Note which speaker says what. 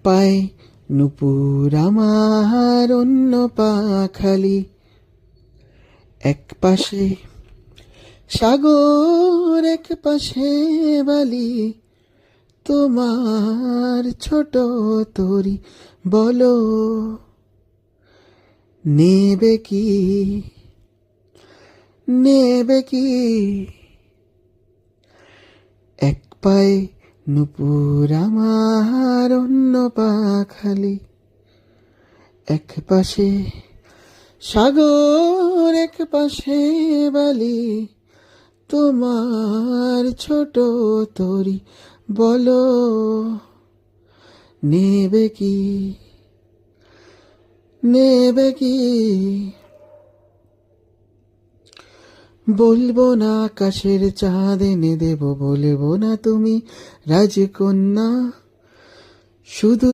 Speaker 1: পায়ে নুপুর আমার, অন্য পা খালি। এক পাশে সাগর, এক পাশে বালি, তোমার ছোট তরি, বলো নেবে কি, নেবে কি? এক পায়ে নুপুর আমার, অন্য পা খালি। এক পাশে সাগর, এক পাশে বালি, তোমার ছোট তরি, বলো নেবে কি, নেবে কি? বলবো না আকাশের চাঁদ এনে দেব, বলবো না তুমি রাজকন্যা, শুধু